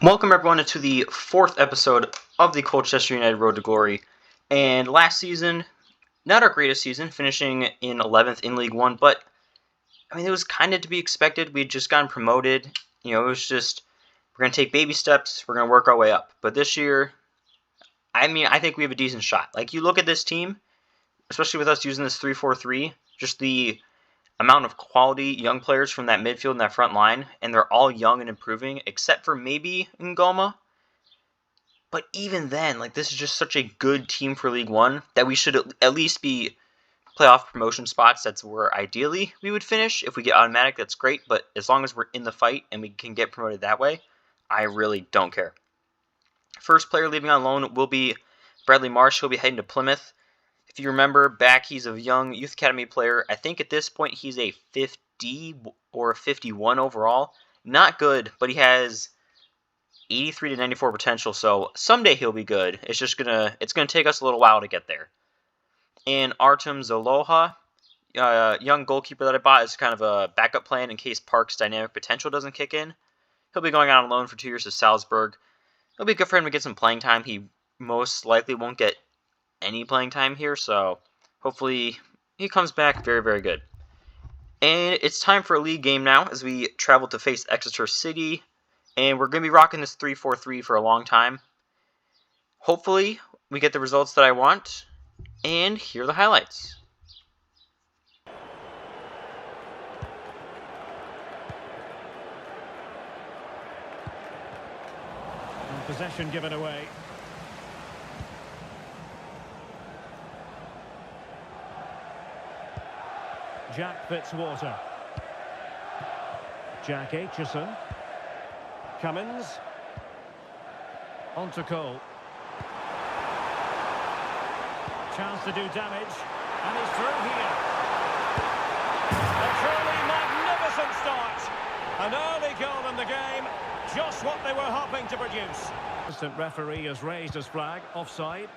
Welcome everyone to the fourth episode of the Colchester United Road to Glory. And last season, not our greatest season, finishing in 11th in League One, but I mean it was kind of to be expected. We'd just gotten promoted. It was just we're gonna take baby steps. We're gonna work our way up. But this year, I think we have a decent shot. Like you look at this team, especially with us using this 3-4-3, just the amount of quality young players from that midfield and that front line, and they're all young and improving, except for maybe Ngoma. But even then, this is just such a good team for League One that we should at least be playoff promotion spots. That's where ideally we would finish. If we get automatic, that's great. But as long as we're in the fight and we can get promoted that way, I really don't care. First player leaving on loan will be Bradley Marsh. He'll be heading to Plymouth. If you remember back, he's a young youth academy player. I think at this point he's a 50 or a 51 overall. Not good, but he has 83 to 94 potential, so someday he'll be good. It's gonna take us a little while to get there. And Artem Zoloha, young goalkeeper that I bought, is kind of a backup plan in case Park's dynamic potential doesn't kick in. He'll be going out on loan for 2 years to Salzburg. It'll be good for him to get some playing time. He most likely won't get any playing time here, so hopefully he comes back very, very good. And it's time for a league game now as we travel to face Exeter City. And we're going to be rocking this 3-4-3 for a long time. Hopefully, we get the results that I want. And here are the highlights. And possession given away. Jack Fitzwater. Jack Aitchison. Cummins. On to Cole. Chance to do damage. And he's through here. A truly magnificent start. An early goal in the game. Just what they were hoping to produce. Assistant referee has raised his flag. Offside.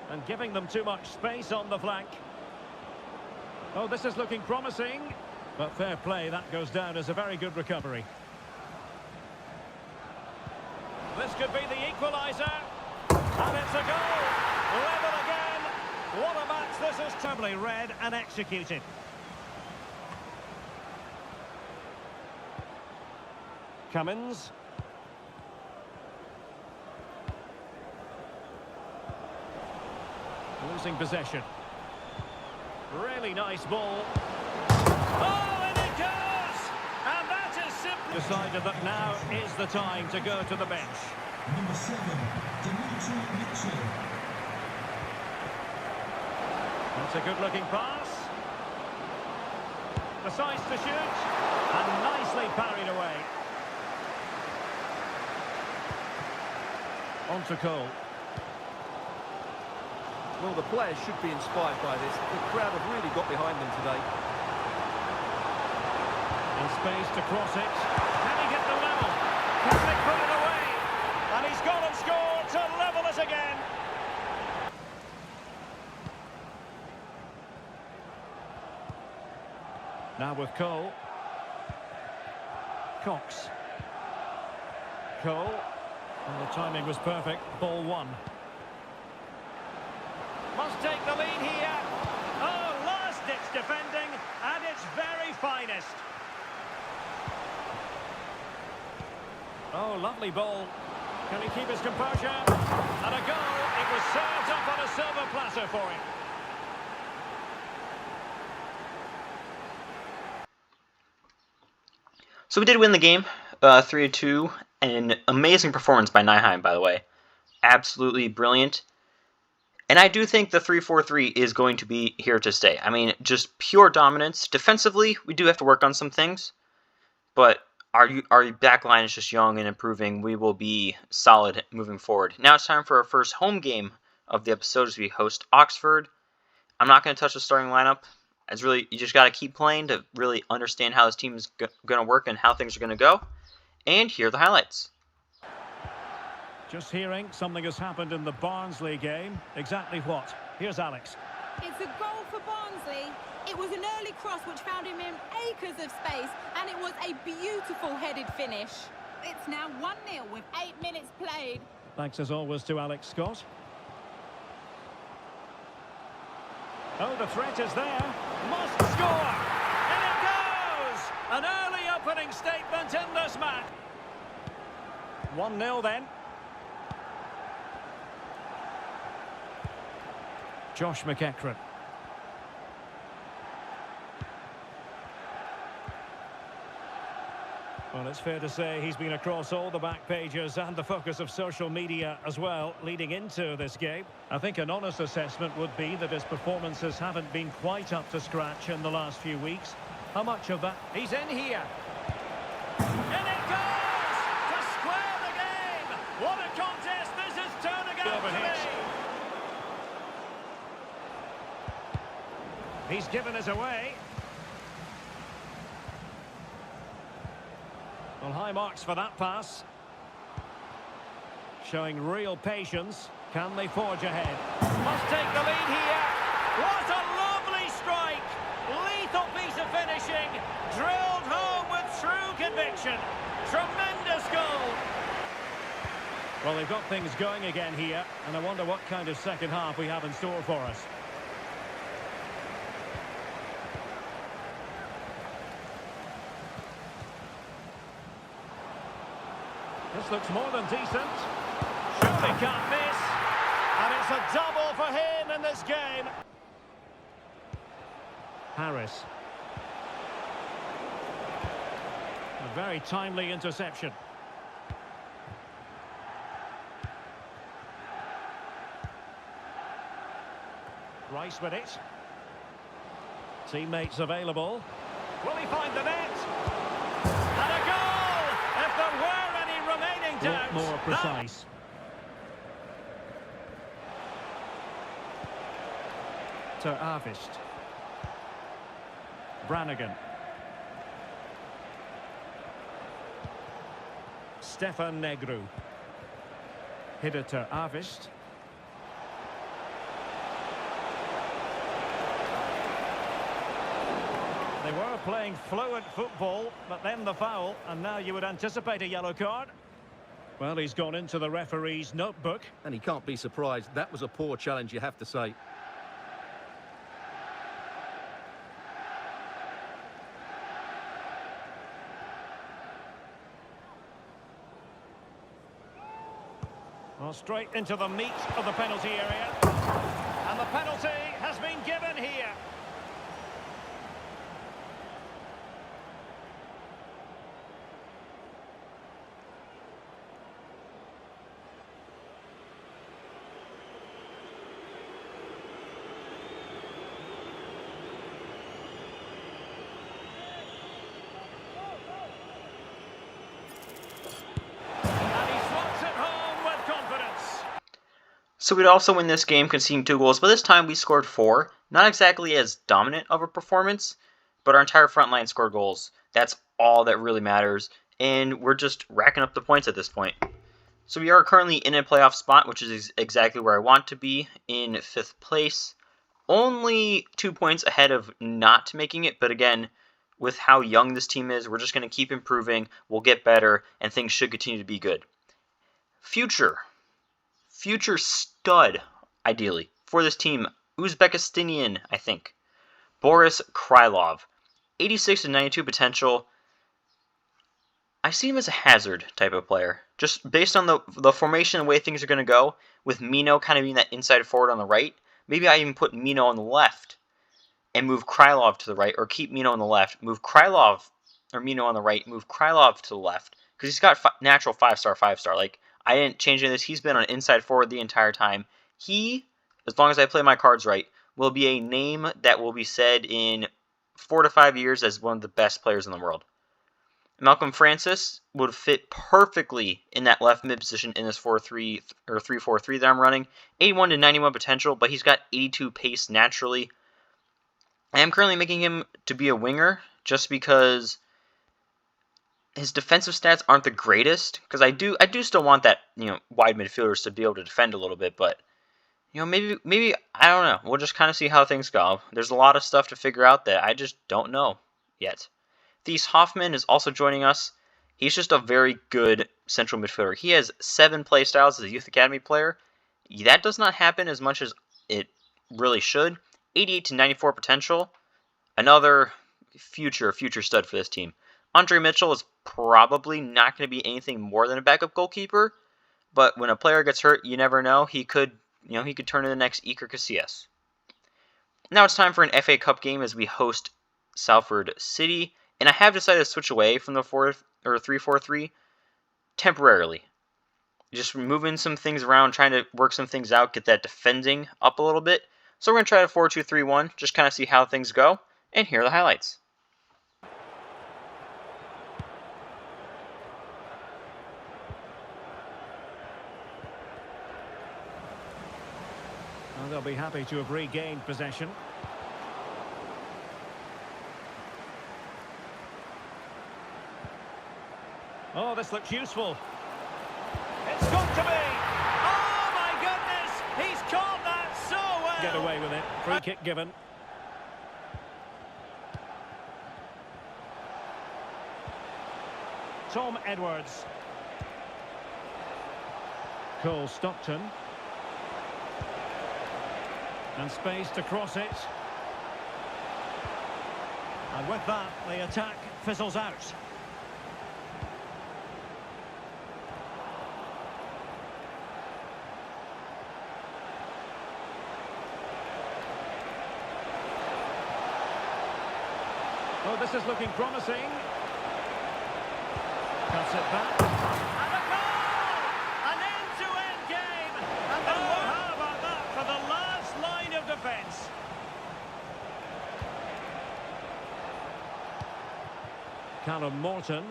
And giving them too much space on the flank. Oh, this is looking promising. But fair play, that goes down as a very good recovery. This could be the equaliser. And it's a goal. Level again. What a match this is. Terribly read and executed. Cummins. Losing possession. Really nice ball. Oh, and it goes! And that is simply decided that now is the time to go to the bench. Number 7, Dimitri Mitchell. That's a good-looking pass. Decides to shoot. And nicely parried away. On to Cole. Well, the players should be inspired by this. The crowd have really got behind them today. In space to cross it. Can he get the level? Can they put it away? And he's gone and scored to level it again. Now with Cole. Cox. Cole. And the timing was perfect. Ball one. Must take the lead here. Oh, last-ditch defending at its very finest. Oh, lovely ball. Can he keep his composure? And a goal. It was served up on a silver platter for him. So we did win the game, 3-2. An amazing performance by Nyheim, by the way. Absolutely brilliant. And I do think the 3-4-3 is going to be here to stay. I mean, just pure dominance. Defensively, we do have to work on some things. But our back line is just young and improving. We will be solid moving forward. Now it's time for our first home game of the episode as we host Oxford. I'm not going to touch the starting lineup. You just got to keep playing to really understand how this team is going to work and how things are going to go. And here are the highlights. Just hearing something has happened in the Barnsley game. Exactly what? Here's Alex. It's a goal for Barnsley. It was an early cross which found him in acres of space, and it was a beautiful headed finish. It's now 1-0 with 8 minutes played. Thanks as always to Alex Scott. Oh, the threat is there. Must score! And it goes! An early opening statement in this match. 1-0 then. Josh McEachran. Well, it's fair to say he's been across all the back pages and the focus of social media as well, leading into this game. I think an honest assessment would be that his performances haven't been quite up to scratch in the last few weeks. How much of that? He's in here. And it goes to square the game. What a contest this is turning out to be. He's given us away. Well, high marks for that pass. Showing real patience. Can they forge ahead? Must take the lead here. What a lovely strike. Lethal piece of finishing. Drilled home with true conviction. Tremendous goal. Well, they've got things going again here, and I wonder what kind of second half we have in store for us. This looks more than decent. Surely can't miss. And it's a double for him in this game. Harris. A very timely interception. Rice with it. Teammates available. Will he find the net? And a goal! If there were any remaining doubts. More precise. To Arvist. Brannigan. Stefan Negru. Hit it to Arvist. They were playing fluent football, but then the foul, and now you would anticipate a yellow card. Well, he's gone into the referee's notebook. And he can't be surprised. That was a poor challenge, you have to say. Well, straight into the meat of the penalty area. And the penalty has been given here. So we'd also win this game conceding 2 goals, but this time we scored 4. Not exactly as dominant of a performance, but our entire front line scored goals. That's all that really matters, and we're just racking up the points at this point. So we are currently in a playoff spot, which is exactly where I want to be, in 5th place. Only 2 points ahead of not making it, but again, with how young this team is, we're just going to keep improving, we'll get better, and things should continue to be good. Future stud, ideally, for this team, Uzbekistanian, I think. Boris Krylov, 86 to 92 potential. I see him as a hazard type of player, just based on the formation and the way things are going to go, with Mino kind of being that inside forward on the right. Maybe I even put Mino on the left and move Krylov to the right, or keep Mino on the left, move Krylov, or Mino on the right, move Krylov to the left, because he's got natural 5-star, 5-star. Like, I didn't change any of this. He's been on inside forward the entire time. He, as long as I play my cards right, will be a name that will be said in 4 to 5 years as one of the best players in the world. Malcolm Francis would fit perfectly in that left mid position in this 4-3 or 3-4-3 that I'm running. 81 to 91 potential, but he's got 82 pace naturally. I am currently making him to be a winger just because his defensive stats aren't the greatest, because I do still want that, wide midfielders to be able to defend a little bit, but maybe I don't know. We'll just kind of see how things go. There's a lot of stuff to figure out that I just don't know yet. Thies Hoffman is also joining us. He's just a very good central midfielder. He has 7 play styles as a youth academy player. That does not happen as much as it really should. 88 to 94 potential. Another future stud for this team. Andre Mitchell is probably not going to be anything more than a backup goalkeeper, but when a player gets hurt, you never know. He could turn into the next Iker Casillas. Now it's time for an FA Cup game as we host Salford City, and I have decided to switch away from the 3-4-3 temporarily. Just moving some things around, trying to work some things out, get that defending up a little bit. So we're going to try a 4-2-3-1, just kind of see how things go, and here are the highlights. Well, they'll be happy to have regained possession. Oh, this looks useful. It's got to be! Oh, my goodness! He's caught that so well! Get away with it. Free kick given. Tom Edwards. Cole Stockton. And space to cross it. And with that, the attack fizzles out. Oh, this is looking promising. Cuts it back. And a goal! An end-to-end game! And how about that for the last line of defence? Callum Morton.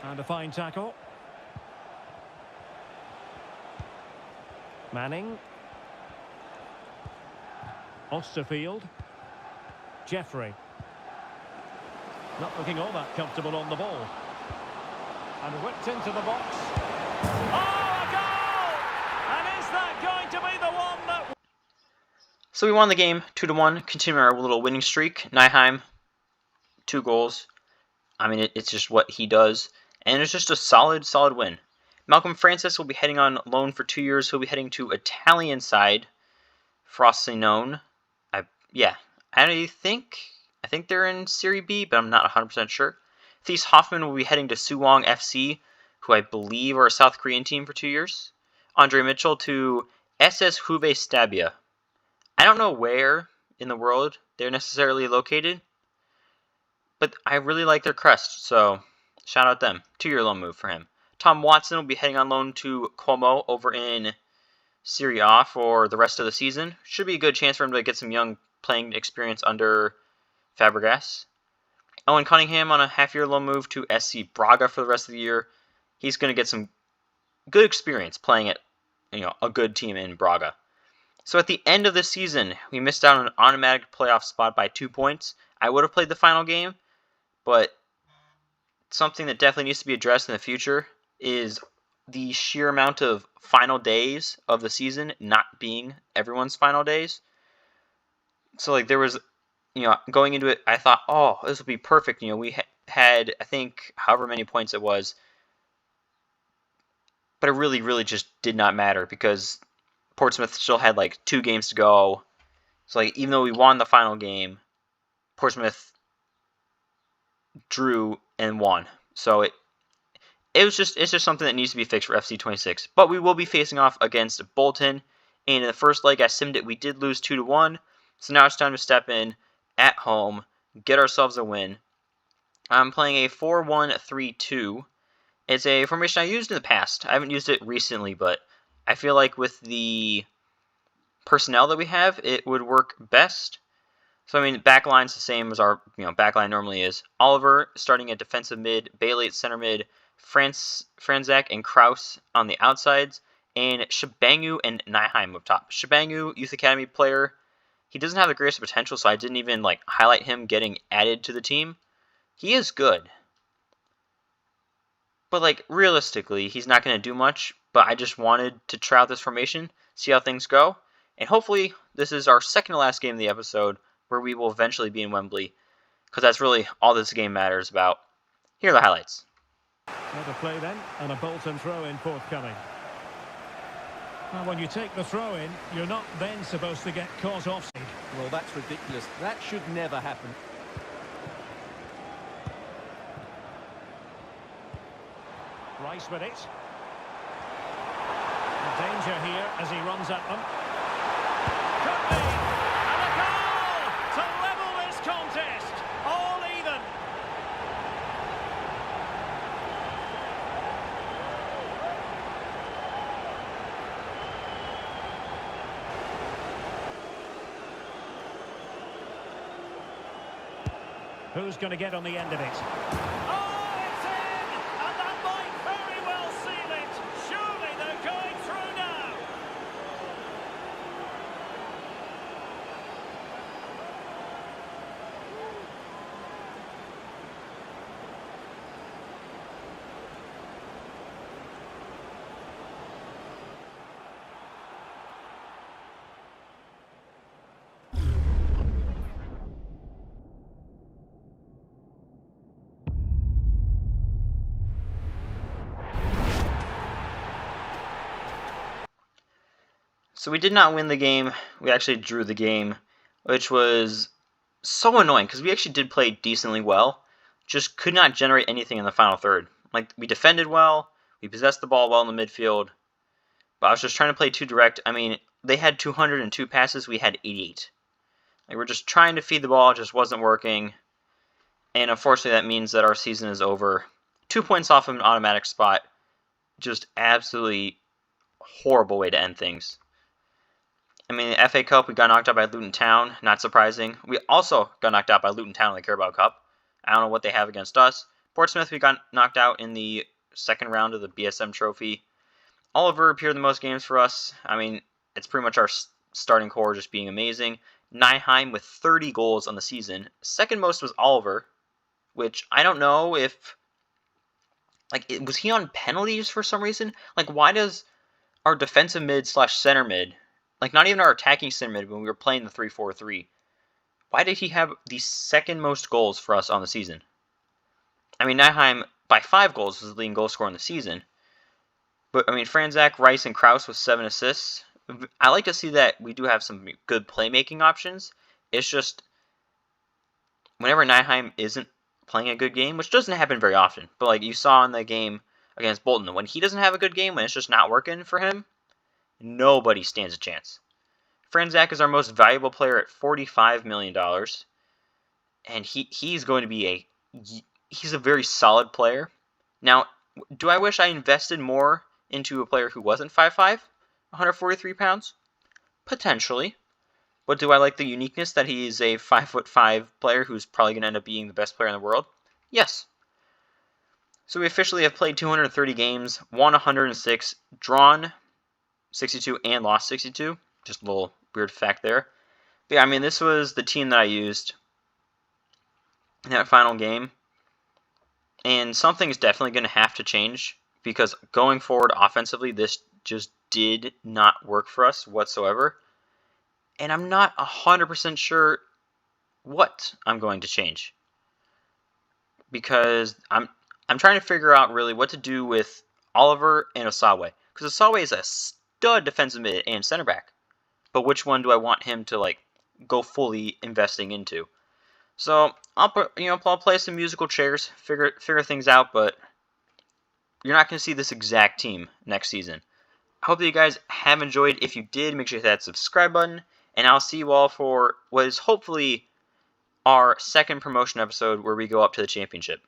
And a fine tackle. Manning. Osterfield. Jeffrey. Not looking all that comfortable on the ball. And whipped into the box. Oh, a goal! And is that going to be the one that... So we won the game 2-1, continuing our little winning streak. Nyheim, 2 goals. I mean, it's just what he does. And it's just a solid win. Malcolm Francis will be heading on loan for 2 years. He'll be heading to Italian side, Frosinone. I think they're in Serie B, but I'm not 100% sure. Thies Hoffman will be heading to Suwon FC, who I believe are a South Korean team for 2 years. Andre Mitchell to SS Juve Stabia. I don't know where in the world they're necessarily located, but I really like their crest, so shout out them. 2-year loan move for him. Tom Watson will be heading on loan to Como over in Serie A for the rest of the season. Should be a good chance for him to get some young playing experience under Fabregas. Owen Cunningham on a half-year loan move to SC Braga for the rest of the year. He's going to get some good experience playing at a good team in Braga. So at the end of the season, we missed out on an automatic playoff spot by 2 points. I would have played the final game, but something that definitely needs to be addressed in the future is the sheer amount of final days of the season not being everyone's final days. So there was, going into it, I thought, oh, this would be perfect. We had, I think, however many points it was, but it really, really just did not matter because Portsmouth still had 2 games to go. So even though we won the final game, Portsmouth drew and won. So it's just something that needs to be fixed for FC26. But we will be facing off against Bolton, and in the first leg I simmed it, we did lose 2-1. So now it's time to step in at home, get ourselves a win. I'm playing a 4-1-3-2. It's a formation I used in the past. I haven't used it recently, but I feel like with the personnel that we have, it would work best. So, backline's the same as our backline normally is. Oliver starting at defensive mid, Bailey at center mid, Franzak and Kraus on the outsides, and Shabangu and Nyheim up top. Shabangu, Youth Academy player. He doesn't have the greatest potential, so I didn't even highlight him getting added to the team. He is good. But realistically, he's not going to do much. but I just wanted to try out this formation, see how things go, and hopefully this is our second to last game of the episode where we will eventually be in Wembley, because that's really all this game matters about. Here are the highlights. Another play then, and a Bolton throw-in forthcoming. Now, when you take the throw-in, you're not then supposed to get caught offside. Well, that's ridiculous. That should never happen. Rice with it. Danger here as he runs at them. Could be! And a goal to level this contest. All even. Who's going to get on the end of it? Oh, it's in! And that might very well seal it. Surely they're going through now. So we did not win the game. We actually drew the game, which was so annoying because we actually did play decently well. Just could not generate anything in the final third. Like, we defended well, we possessed the ball well in the midfield, but I was just trying to play too direct. I mean, they had 202 passes, we had 88. Like, we're just trying to feed the ball, it just wasn't working. And unfortunately, that means that our season is over. 2 points off of an automatic spot. Just absolutely horrible way to end things. I mean, the FA Cup, we got knocked out by Luton Town. Not surprising. We also got knocked out by Luton Town in the Carabao Cup. I don't know what they have against us. Portsmouth, we got knocked out in the second round of the BSM Trophy. Oliver appeared in the most games for us. I mean, it's pretty much our starting core just being amazing. Nyheim with 30 goals on the season. Second most was Oliver, which I don't know if... Like, was he on penalties for some reason? Like, why does our defensive mid / center mid... Like, not even our attacking center mid when we were playing the 3-4-3. Why did he have the second most goals for us on the season? I mean, Nyheim, by 5 goals, was the leading goal scorer in the season. But, I mean, Franzak, Rice, and Kraus with 7 assists. I like to see that we do have some good playmaking options. It's just, whenever Nyheim isn't playing a good game, which doesn't happen very often, but like you saw in the game against Bolton, when he doesn't have a good game, when it's just not working for him, nobody stands a chance. Franzak is our most valuable player at $45 million. And he's going to be he's a very solid player. Now, do I wish I invested more into a player who wasn't 5'5", 143 pounds? Potentially. But do I like the uniqueness that he is a 5'5" player who's probably going to end up being the best player in the world? Yes. So we officially have played 230 games, won 106, drawn 62 and lost 62. Just a little weird fact there. But yeah, I mean, this was the team that I used in that final game. And something's definitely going to have to change because going forward offensively, this just did not work for us whatsoever. And I'm not 100% sure what I'm going to change. Because I'm trying to figure out really what to do with Oliver and Osawe. Because Osawe is a stud defensive mid and center back. But which one do I want him to like go fully investing into? So I'll play some musical chairs, figure things out, but you're not going to see this exact team next season. I hope that you guys have enjoyed. If you did, make sure you hit that subscribe button, and I'll see you all for what is hopefully our second promotion episode where we go up to the championship.